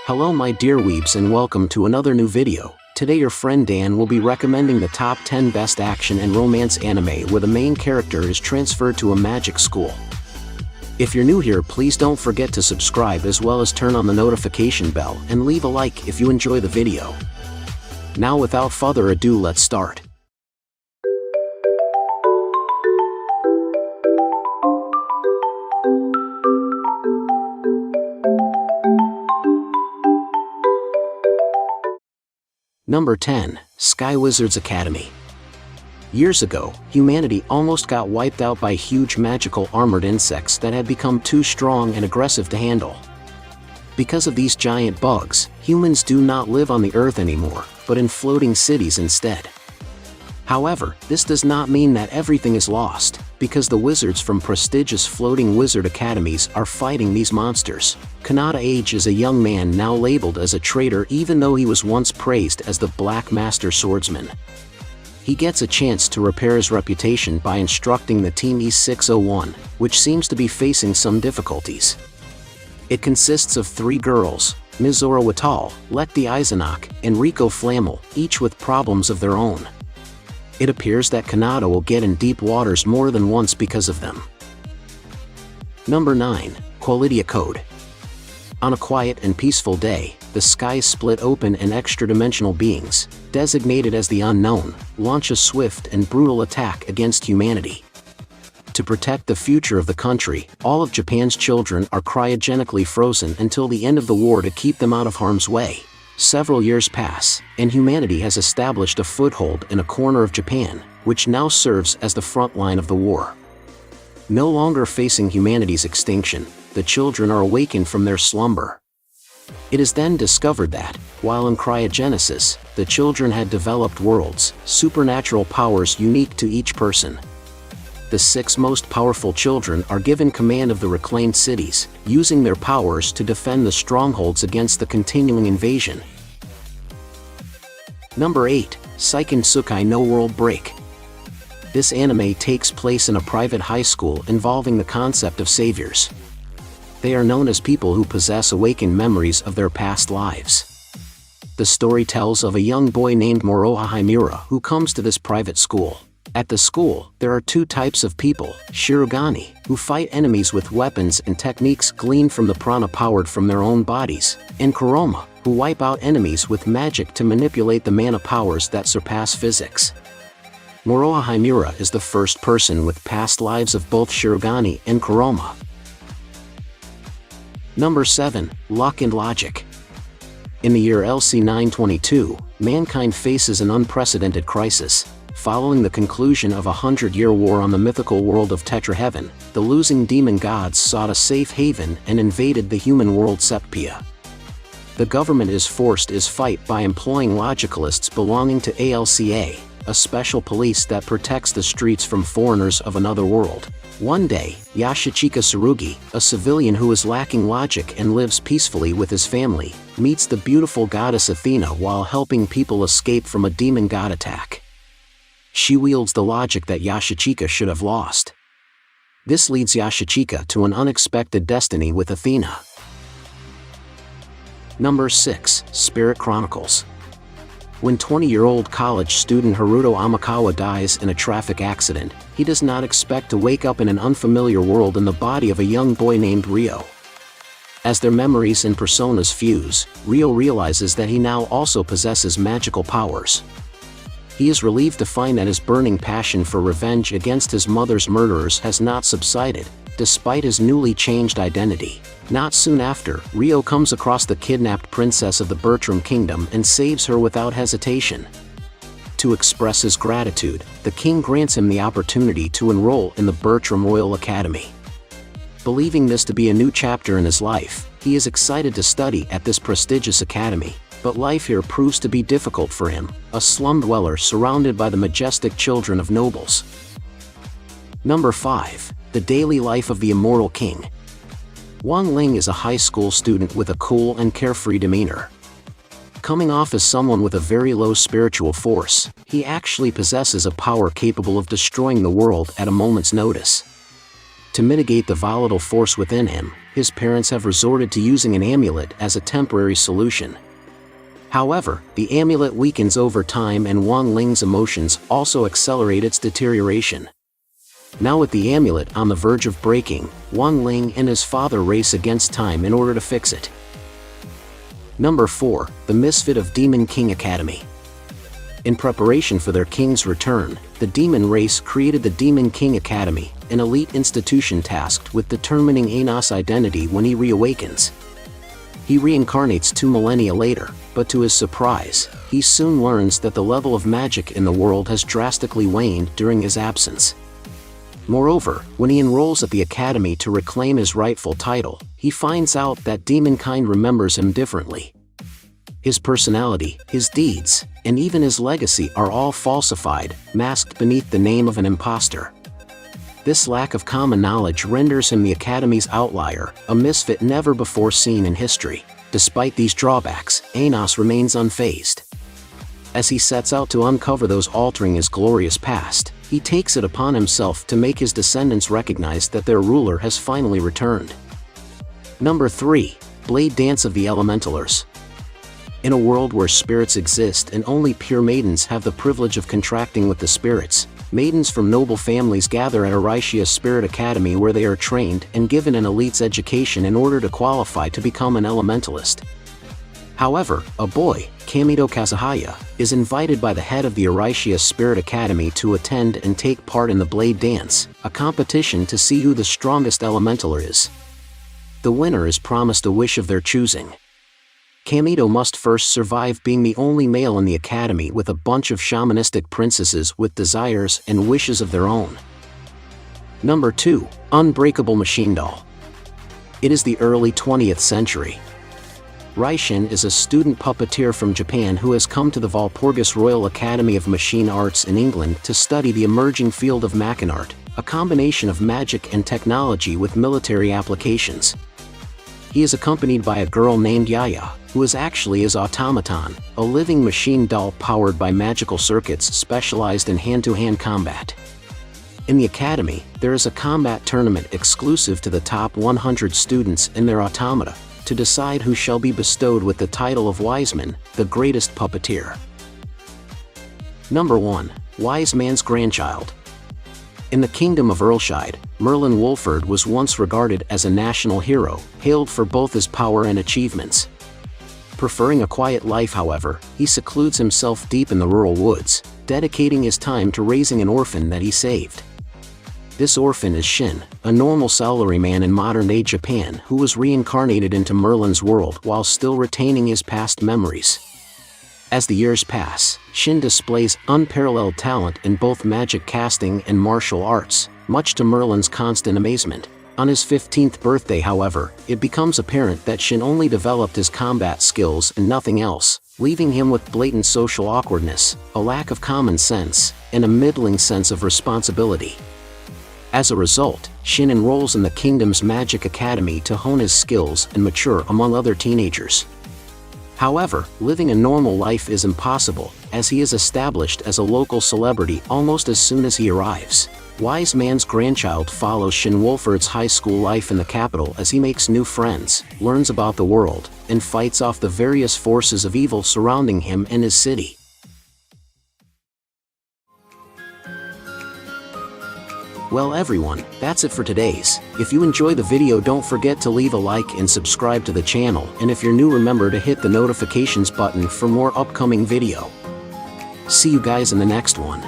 Hello my dear weebs and welcome to another new video. Today your friend Dan will be recommending the top 10 best action and romance anime where the main character is transferred to a magic school. If you're new here, please don't forget to subscribe as well as turn on the notification bell and leave a like if you enjoy the video. Now without further ado, let's start. Number 10. Sky Wizards Academy. Years ago, humanity almost got wiped out by huge magical armored insects that had become too strong and aggressive to handle. Because of these giant bugs, humans do not live on the Earth anymore, but in floating cities instead. However, this does not mean that everything is lost, because the wizards from prestigious floating wizard academies are fighting these monsters. Kanata Age is a young man now labeled as a traitor even though he was once praised as the Black Master Swordsman. He gets a chance to repair his reputation by instructing the Team E601, which seems to be facing some difficulties. It consists of 3 girls, Mizora Watal, Letty Eisenach, and Riko Flammel, each with problems of their own. It appears that Kanata will get in deep waters more than once because of them. Number 9. Qualidea Code. On a quiet and peaceful day, the sky is split open and extra-dimensional beings, designated as the Unknown, launch a swift and brutal attack against humanity. To protect the future of the country, all of Japan's children are cryogenically frozen until the end of the war to keep them out of harm's way. Several years pass, and humanity has established a foothold in a corner of Japan, which now serves as the front line of the war. No longer facing humanity's extinction, the children are awakened from their slumber. It is then discovered that, while in cryogenesis, the children had developed worlds, supernatural powers unique to each person. The 6 most powerful children are given command of the reclaimed cities, using their powers to defend the strongholds against the continuing invasion. Number 8. Seiken Tsukai no World Break. This anime takes place in a private high school involving the concept of saviors. They are known as people who possess awakened memories of their past lives. The story tells of a young boy named Moroha Himura who comes to this private school. At the school, there are 2 types of people, Shirogane, who fight enemies with weapons and techniques gleaned from the prana powered from their own bodies, and Kuroma, who wipe out enemies with magic to manipulate the mana powers that surpass physics. Moroha Himura is the first person with past lives of both Shirogane and Kuroma. Number 7. Luck and Logic. In the year LC 922, mankind faces an unprecedented crisis. Following the conclusion of a 100-year war on the mythical world of Tetraheaven, the losing demon gods sought a safe haven and invaded the human world Sepia. The government is forced to fight by employing logicalists belonging to ALCA, a special police that protects the streets from foreigners of another world. One day, Yashichika Tsurugi, a civilian who is lacking logic and lives peacefully with his family, meets the beautiful goddess Athena while helping people escape from a demon god attack. She wields the logic that Yashichika should have lost. This leads Yashichika to an unexpected destiny with Athena. Number 6. Spirit Chronicles. When 20-year-old college student Haruto Amakawa dies in a traffic accident, he does not expect to wake up in an unfamiliar world in the body of a young boy named Ryo. As their memories and personas fuse, Ryo realizes that he now also possesses magical powers. He is relieved to find that his burning passion for revenge against his mother's murderers has not subsided, despite his newly changed identity. Not soon after, Ryo comes across the kidnapped princess of the Bertram Kingdom and saves her without hesitation. To express his gratitude, the king grants him the opportunity to enroll in the Bertram Royal Academy. Believing this to be a new chapter in his life, he is excited to study at this prestigious academy. But life here proves to be difficult for him, a slum dweller surrounded by the majestic children of nobles. Number 5. The Daily Life of the Immortal King. Wang Ling is a high school student with a cool and carefree demeanor. Coming off as someone with a very low spiritual force, he actually possesses a power capable of destroying the world at a moment's notice. To mitigate the volatile force within him, his parents have resorted to using an amulet as a temporary solution. However, the amulet weakens over time and Wang Ling's emotions also accelerate its deterioration. Now with the amulet on the verge of breaking, Wang Ling and his father race against time in order to fix it. Number 4. The Misfit of Demon King Academy. In preparation for their king's return, the demon race created the Demon King Academy, an elite institution tasked with determining Anos' identity when he reawakens. He reincarnates 2 millennia later, but to his surprise, he soon learns that the level of magic in the world has drastically waned during his absence. Moreover, when he enrolls at the academy to reclaim his rightful title, he finds out that demonkind remembers him differently. His personality, his deeds, and even his legacy are all falsified, masked beneath the name of an imposter. This lack of common knowledge renders him the Academy's outlier, a misfit never before seen in history. Despite these drawbacks, Anos remains unfazed. As he sets out to uncover those altering his glorious past, he takes it upon himself to make his descendants recognize that their ruler has finally returned. Number 3. Blade Dance of the Elementalers. In a world where spirits exist and only pure maidens have the privilege of contracting with the spirits, maidens from noble families gather at Arishia's Spirit Academy where they are trained and given an elite's education in order to qualify to become an elementalist. However, a boy, Kamito Kazuhaya, is invited by the head of the Arishia's Spirit Academy to attend and take part in the Blade Dance, a competition to see who the strongest elementaler is. The winner is promised a wish of their choosing. Kamito must first survive being the only male in the academy with a bunch of shamanistic princesses with desires and wishes of their own. Number 2. Unbreakable Machine-Doll. It is the early 20th century. Raishin is a student puppeteer from Japan who has come to the Walpurgis Royal Academy of Machine Arts in England to study the emerging field of machinart, a combination of magic and technology with military applications. He is accompanied by a girl named Yaya, who is actually his automaton, a living machine doll powered by magical circuits specialized in hand-to-hand combat. In the academy, there is a combat tournament exclusive to the top 100 students and their automata, to decide who shall be bestowed with the title of Wiseman, the greatest puppeteer. Number 1. Wise Man's Grandchild. In the kingdom of Earlshide, Merlin Wolford was once regarded as a national hero, hailed for both his power and achievements. Preferring a quiet life, however, he secludes himself deep in the rural woods, dedicating his time to raising an orphan that he saved. This orphan is Shin, a normal salaryman in modern-day Japan who was reincarnated into Merlin's world while still retaining his past memories. As the years pass, Shin displays unparalleled talent in both magic casting and martial arts, much to Merlin's constant amazement. On his 15th birthday, however, it becomes apparent that Shin only developed his combat skills and nothing else, leaving him with blatant social awkwardness, a lack of common sense, and a middling sense of responsibility. As a result, Shin enrolls in the kingdom's magic academy to hone his skills and mature among other teenagers. However, living a normal life is impossible, as he is established as a local celebrity almost as soon as he arrives. Wise Man's Grandchild follows Shin Wolford's high school life in the capital as he makes new friends, learns about the world, and fights off the various forces of evil surrounding him and his city. Well everyone, that's it for today's. If you enjoy the video, don't forget to leave a like and subscribe to the channel, and if you're new, remember to hit the notifications button for more upcoming video. See you guys in the next one.